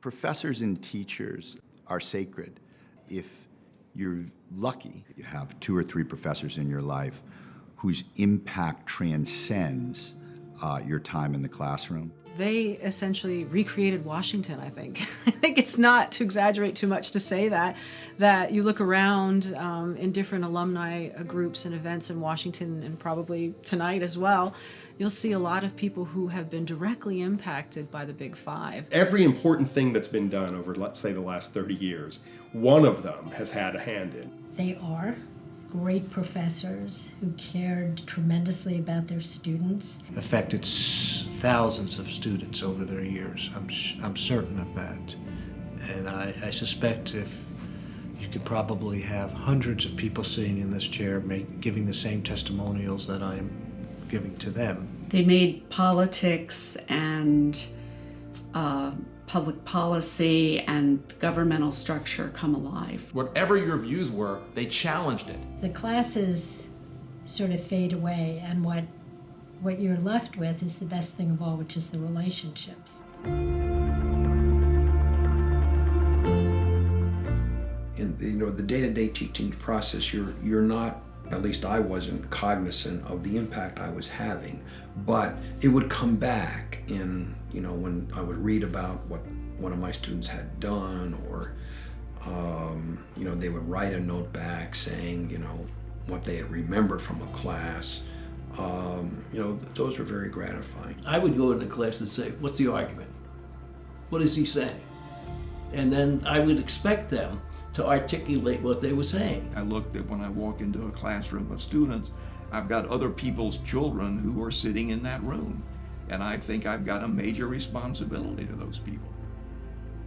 Professors and teachers are sacred. If you're lucky, you have 2 or 3 professors in your life whose impact transcends your time in the classroom. They essentially recreated Washington, I think. I think it's not to exaggerate too much to say that you look around in different alumni groups and events in Washington, and probably tonight as well, you'll see a lot of people who have been directly impacted by the Big Five. Every important thing that's been done over, let's say, the last 30 years, one of them has had a hand in. They are great professors who cared tremendously about their students. Affected thousands of students over their years. I'm certain of that. And I suspect if you could probably have hundreds of people sitting in this chair giving the same testimonials that I'm giving to them. They made politics and public policy and governmental structure come alive. Whatever your views were, they challenged it. The classes sort of fade away, and what you're left with is the best thing of all, which is the relationships. In the day-to-day teaching process, you're not, at least I wasn't cognizant of the impact I was having, but it would come back in, when I would read about what one of my students had done, or, they would write a note back saying, what they had remembered from a class. Those were very gratifying. I would go into class and say, what's the argument? What is he saying? And then I would expect them to articulate what they were saying. I looked at when I walk into a classroom of students, I've got other people's children who are sitting in that room. And I think I've got a major responsibility to those people.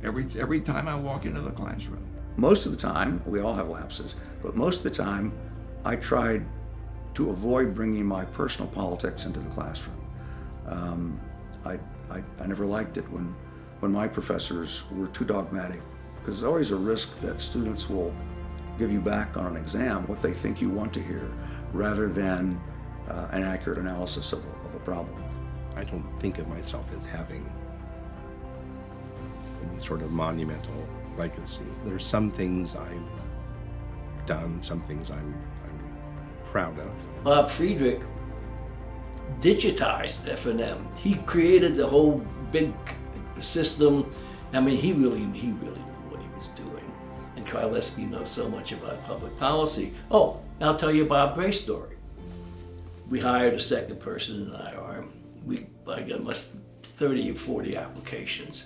Every time I walk into the classroom. Most of the time, we all have lapses, but most of the time, I tried to avoid bringing my personal politics into the classroom. I never liked it when my professors were too dogmatic, because there's always a risk that students will give you back on an exam what they think you want to hear, rather than an accurate analysis of a problem. I don't think of myself as having any sort of monumental legacy. There's some things I've done, some things I'm proud of. Bob Freidrich digitized F&M. He created the whole big system. I mean, he really knew what he was doing. And Karlesky knows so much about public policy. Oh, I'll tell you Bob Gray's story. We hired a second person in IR. I got 30 or 40 applications.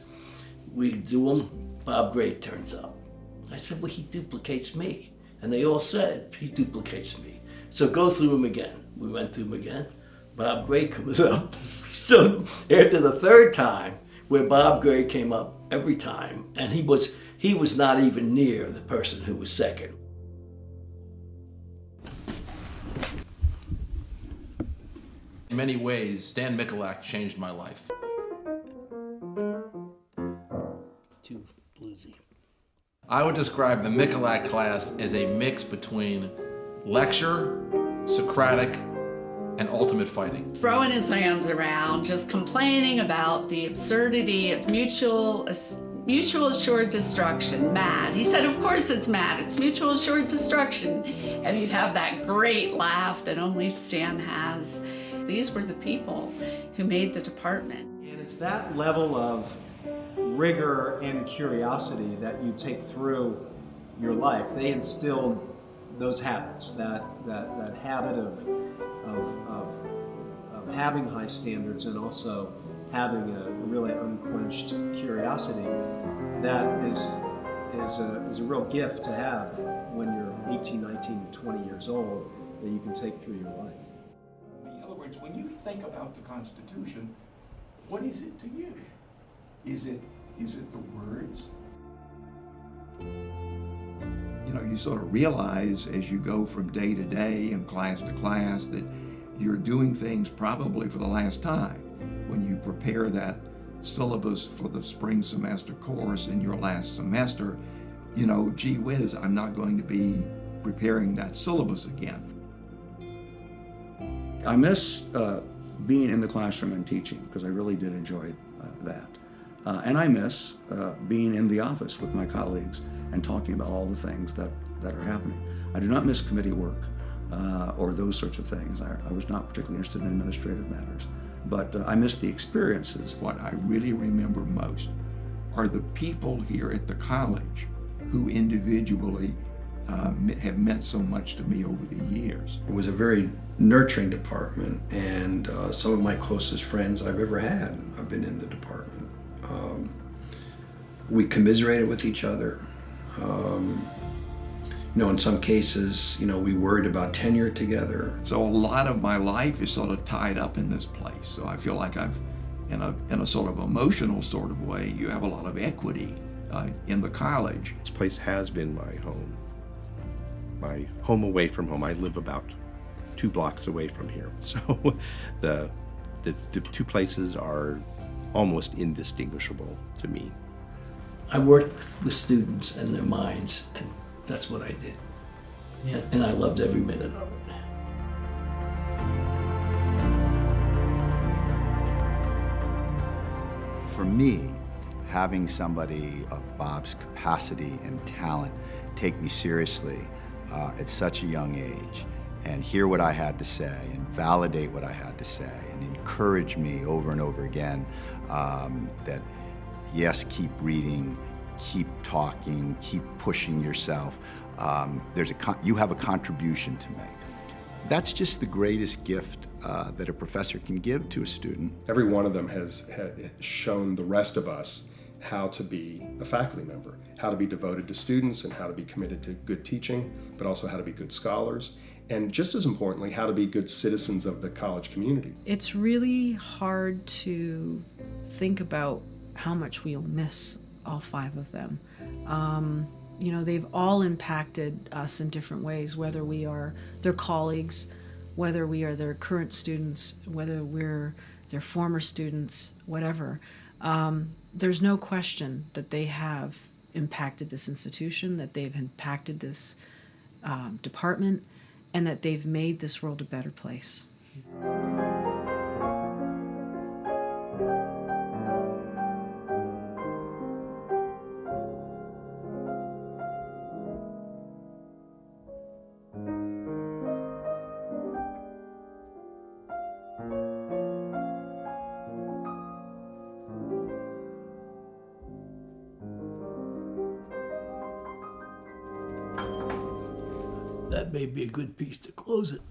We do them, Bob Gray turns up. I said, well, he duplicates me. And they all said, he duplicates me. So go through them again. We went through them again. Bob Gray comes up. So after the third time, where Bob Gray came up every time, and he was not even near the person who was second. In many ways, Stan Michalak changed my life. Too bluesy. I would describe the Michalak class as a mix between lecture, Socratic, and ultimate fighting. Throwing his hands around, just complaining about the absurdity of mutual assured destruction, MAD. He said, of course it's MAD, it's mutual assured destruction. And he'd have that great laugh that only Stan has. These were the people who made the department. And it's that level of rigor and curiosity that you take through your life. They instilled those habits, that habit of having high standards and also having a really unquenched curiosity that is a real gift to have when you're 18, 19, 20 years old that you can take through your life. In other words, when you think about the Constitution, what is it to you? Is it the words? You sort of realize as you go from day to day and class to class that you're doing things probably for the last time. When you prepare that syllabus for the spring semester course in your last semester, gee whiz, I'm not going to be preparing that syllabus again. I miss being in the classroom and teaching, because I really did enjoy that. And I miss being in the office with my colleagues and talking about all the things that are happening. I do not miss committee work or those sorts of things. I was not particularly interested in administrative matters, but I miss the experiences. What I really remember most are the people here at the college who individually have meant so much to me over the years. It was a very nurturing department, and some of my closest friends I've ever had have been in the department. We commiserated with each other. In some cases, we worried about tenure together. So a lot of my life is sort of tied up in this place. So I feel like I've, in a sort of emotional sort of way, you have a lot of equity in the college. This place has been my home away from home. I live about 2 blocks away from here. So the two places are almost indistinguishable to me. I worked with students and their minds, and that's what I did. Yeah. And I loved every minute of it. For me, having somebody of Bob's capacity and talent take me seriously at such a young age and hear what I had to say and validate what I had to say and encourage me over and over again that yes, keep reading, keep talking, keep pushing yourself. You have a contribution to make. That's just the greatest gift that a professor can give to a student. Every one of them has shown the rest of us how to be a faculty member, how to be devoted to students and how to be committed to good teaching, but also how to be good scholars, and just as importantly, how to be good citizens of the college community. It's really hard to think about how much we'll miss all 5 of them. They've all impacted us in different ways, whether we are their colleagues, whether we are their current students, whether we're their former students, whatever. There's no question that they have impacted this institution, that they've impacted this department, and that they've made this world a better place. That may be a good piece to close it.